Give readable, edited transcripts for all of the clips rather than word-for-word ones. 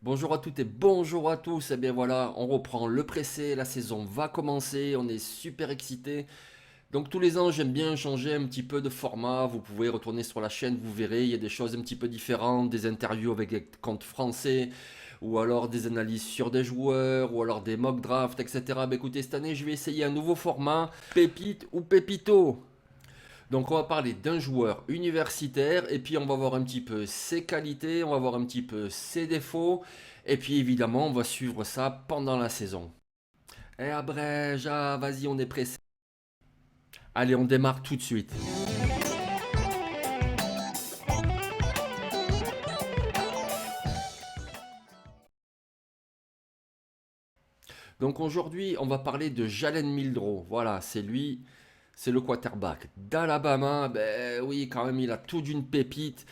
Bonjour à toutes et bonjour à tous. Et bien voilà, on reprend le pressé, la saison va commencer, on est super excités. Donc tous les ans, j'aime bien changer un petit peu de format. Vous pouvez retourner sur la chaîne, vous verrez, il y a des choses un petit peu différentes, des interviews avec des comptes français, ou alors des analyses sur des joueurs, ou alors des mock drafts, etc. Ben écoutez, cette année, je vais essayer un nouveau format, pépite ou pépito. Donc on va parler d'un joueur universitaire et puis on va voir un petit peu ses qualités, on va voir un petit peu ses défauts et puis évidemment on va suivre ça pendant la saison. Et abrège, ah, vas-y on est pressé. Allez on démarre tout de suite. Donc aujourd'hui on va parler de Jalen Milroe. Voilà, c'est lui, c'est le quarterback d'Alabama. Ben oui quand même il a tout d'une pépite.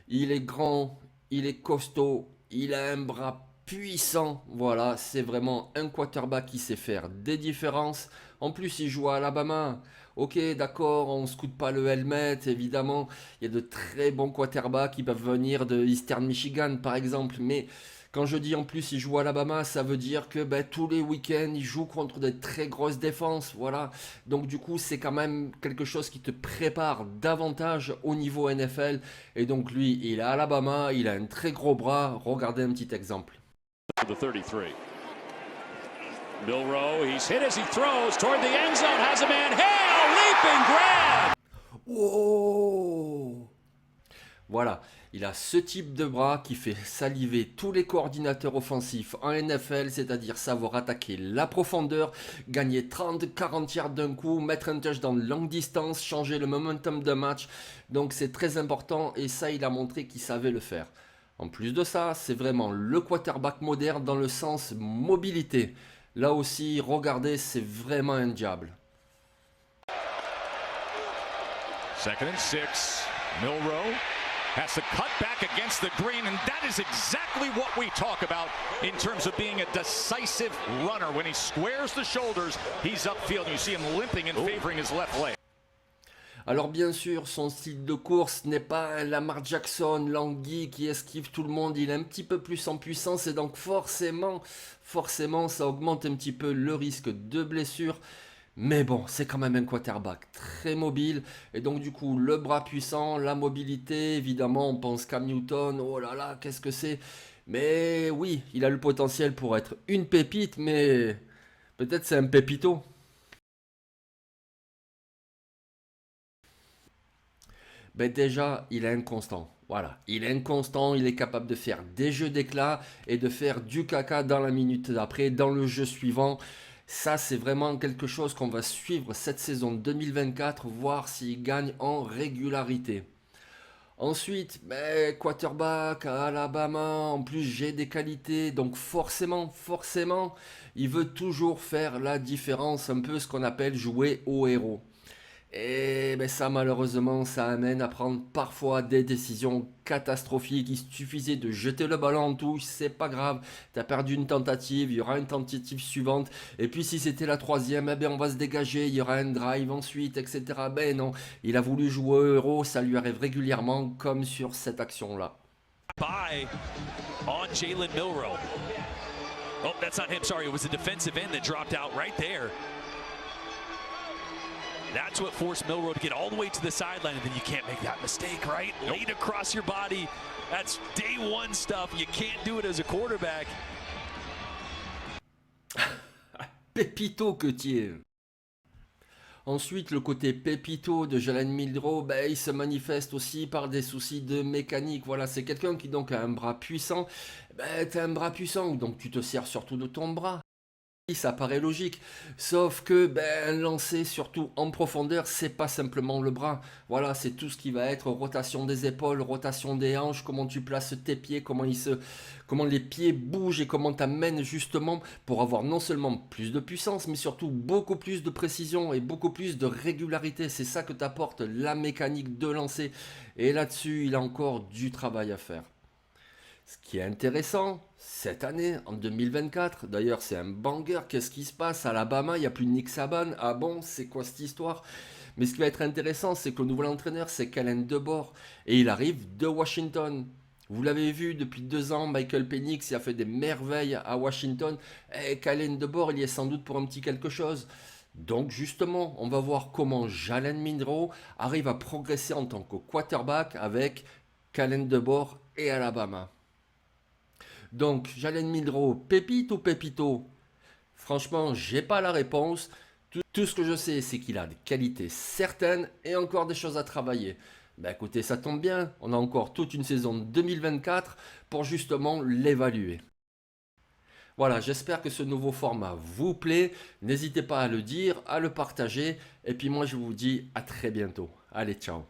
Il est grand, il est costaud, il a un bras puissant. Voilà, c'est vraiment un quarterback qui sait faire des différences. En plus, il joue à Alabama. Ok, d'accord, on ne scoute pas le helmet, évidemment. Il y a de très bons quarterbacks qui peuvent venir de Eastern Michigan, par exemple. Mais quand je dis en plus il joue à Alabama, ça veut dire que ben, tous les week-ends, il joue contre des très grosses défenses. Voilà. Donc du coup, c'est quand même quelque chose qui te prépare davantage au niveau NFL. Et donc lui, il est à Alabama, il a un très gros bras. Regardez un petit exemple. The 33. Milroe, he's hit as he throws toward the end zone, has a man, hail, leap and grab! Oh, voilà, il a ce type de bras qui fait saliver tous les coordinateurs offensifs en NFL, c'est-à-dire savoir attaquer la profondeur, gagner 30-40 yards d'un coup, mettre un touchdown de longue distance, changer le momentum de match. Donc c'est très important et ça il a montré qu'il savait le faire. En plus de ça, c'est vraiment le quarterback moderne dans le sens mobilité. Là aussi, regardez, c'est vraiment un diable. Second and 6. Milroe has to cut back against the green, and that is exactly what we talk about in terms of being a decisive runner. When he squares the shoulders, he's upfield. You see him limping and favoring his left leg. Alors bien sûr, son style de course n'est pas un Lamar Jackson, Langui qui esquive tout le monde, il est un petit peu plus en puissance et donc forcément, ça augmente un petit peu le risque de blessure. Mais bon, c'est quand même un quarterback très mobile et donc du coup, le bras puissant, la mobilité, évidemment, on pense Cam Newton, oh là là, qu'est-ce que c'est? Mais oui, il a le potentiel pour être une pépite, mais peut-être c'est un pépito. Ben déjà, il est inconstant. Voilà, il est inconstant, il est capable de faire des jeux d'éclat et de faire du caca dans la minute d'après, dans le jeu suivant. Ça, c'est vraiment quelque chose qu'on va suivre cette saison 2024, voir s'il gagne en régularité. Ensuite, ben, quarterback à Alabama, en plus j'ai des qualités, donc forcément, il veut toujours faire la différence, un peu ce qu'on appelle jouer au héros. Et ben ça, malheureusement, ça amène à prendre parfois des décisions catastrophiques. Il suffisait de jeter le ballon en touche, c'est pas grave. T'as perdu une tentative, il y aura une tentative suivante. Et puis si c'était la troisième, eh ben on va se dégager, il y aura un drive ensuite, etc. Ben non, il a voulu jouer au héros, ça lui arrive régulièrement, comme sur cette action-là. By on Jalen Milroe. Oh, that's not him. Sorry, it was the defensive end that dropped out right there. That's what forced Milroe to get all the way to the sideline, and then you can't make that mistake, right? Nope. Lead across your body. That's day one stuff. You can't do it as a quarterback. Pépito que tu es. Ensuite, le côté pépito de Jalen Milroe, ben, il se manifeste aussi par des soucis de mécanique. Voilà, c'est quelqu'un qui donc a un bras puissant. Ben, t'as un bras puissant, donc tu te sers surtout de ton bras. Ça paraît logique, sauf que ben, lancer surtout en profondeur, c'est pas simplement le bras. Voilà, c'est tout ce qui va être rotation des épaules, rotation des hanches, comment tu places tes pieds, comment les pieds bougent et comment tu amènes justement pour avoir non seulement plus de puissance, mais surtout beaucoup plus de précision et beaucoup plus de régularité. C'est ça que t'apporte la mécanique de lancer. Et là-dessus, il a encore du travail à faire. Ce qui est intéressant, cette année, en 2024, d'ailleurs c'est un banger, qu'est-ce qui se passe à Alabama, il n'y a plus de Nick Saban, ah bon, c'est quoi cette histoire? Mais ce qui va être intéressant, c'est que le nouvel entraîneur, c'est Kellen DeBoer, et il arrive de Washington. Vous l'avez vu, depuis 2 ans, Michael Penix a fait des merveilles à Washington. Et Kalen DeBoer, il y est sans doute pour un petit quelque chose. Donc justement, on va voir comment Jalen Milroe arrive à progresser en tant que quarterback avec Kalen DeBoer et Alabama. Donc Jalen Milroe, pépite ou pépito? Franchement, j'ai pas la réponse. Tout ce que je sais, c'est qu'il a des qualités certaines et encore des choses à travailler. Ben écoutez, ça tombe bien, on a encore toute une saison 2024 pour justement l'évaluer. Voilà, j'espère que ce nouveau format vous plaît. N'hésitez pas à le dire, à le partager. Et puis moi, je vous dis à très bientôt. Allez, ciao.